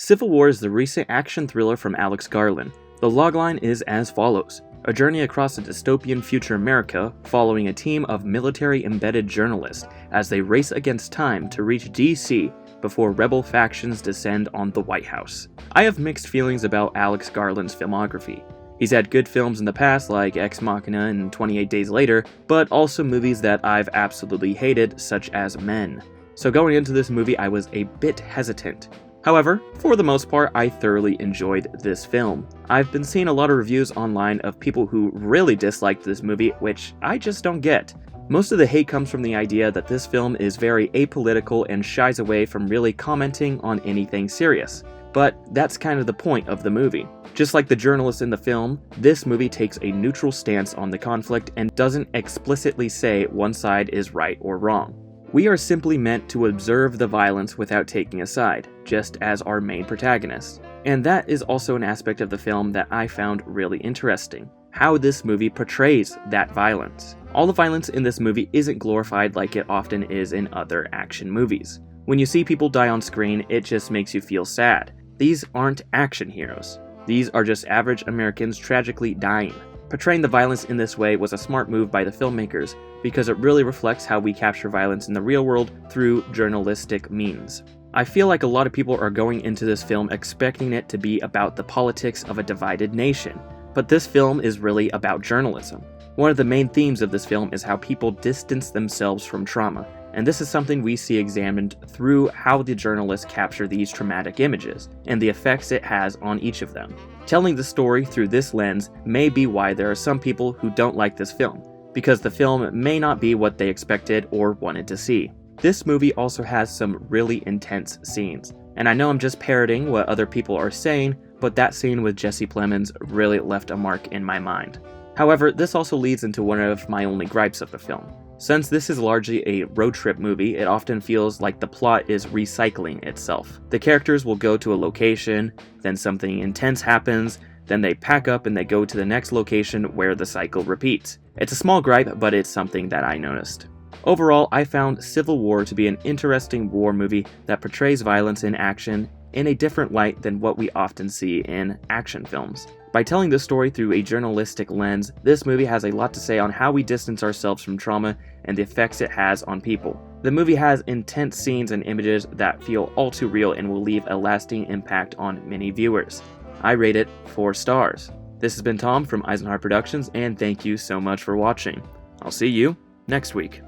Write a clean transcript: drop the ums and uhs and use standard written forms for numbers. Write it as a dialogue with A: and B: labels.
A: Civil War is the recent action thriller from Alex Garland. The logline is as follows: a journey across a dystopian future America following a team of military-embedded journalists as they race against time to reach DC before rebel factions descend on the White House. I have mixed feelings about Alex Garland's filmography. He's had good films in the past like Ex Machina and 28 Days Later, but also movies that I've absolutely hated, such as Men. So going into this movie, I was a bit hesitant. However, for the most part, I thoroughly enjoyed this film. I've been seeing a lot of reviews online of people who really disliked this movie, which I just don't get. Most of the hate comes from the idea that this film is very apolitical and shies away from really commenting on anything serious. But that's kind of the point of the movie. Just like the journalists in the film, this movie takes a neutral stance on the conflict and doesn't explicitly say one side is right or wrong. We are simply meant to observe the violence without taking a side, just as our main protagonist. And that is also an aspect of the film that I found really interesting, how this movie portrays that violence. All the violence in this movie isn't glorified like it often is in other action movies. When you see people die on screen, it just makes you feel sad. These aren't action heroes. These are just average Americans tragically dying. Portraying the violence in this way was a smart move by the filmmakers because it really reflects how we capture violence in the real world through journalistic means. I feel like a lot of people are going into this film expecting it to be about the politics of a divided nation, but this film is really about journalism. One of the main themes of this film is how people distance themselves from trauma, and this is something we see examined through how the journalists capture these traumatic images, and the effects it has on each of them. Telling the story through this lens may be why there are some people who don't like this film, because the film may not be what they expected or wanted to see. This movie also has some really intense scenes, and I know I'm just parroting what other people are saying, but that scene with Jesse Plemons really left a mark in my mind. However, this also leads into one of my only gripes of the film. Since this is largely a road trip movie, it often feels like the plot is recycling itself. The characters will go to a location, then something intense happens, then they pack up and they go to the next location where the cycle repeats. It's a small gripe, but it's something that I noticed. Overall, I found Civil War to be an interesting war movie that portrays violence in action in a different light than what we often see in action films. By telling this story through a journalistic lens, this movie has a lot to say on how we distance ourselves from trauma and the effects it has on people. The movie has intense scenes and images that feel all too real and will leave a lasting impact on many viewers. I rate it 4 stars. This has been Tom from Eisenhart Productions, and thank you so much for watching. I'll see you next week.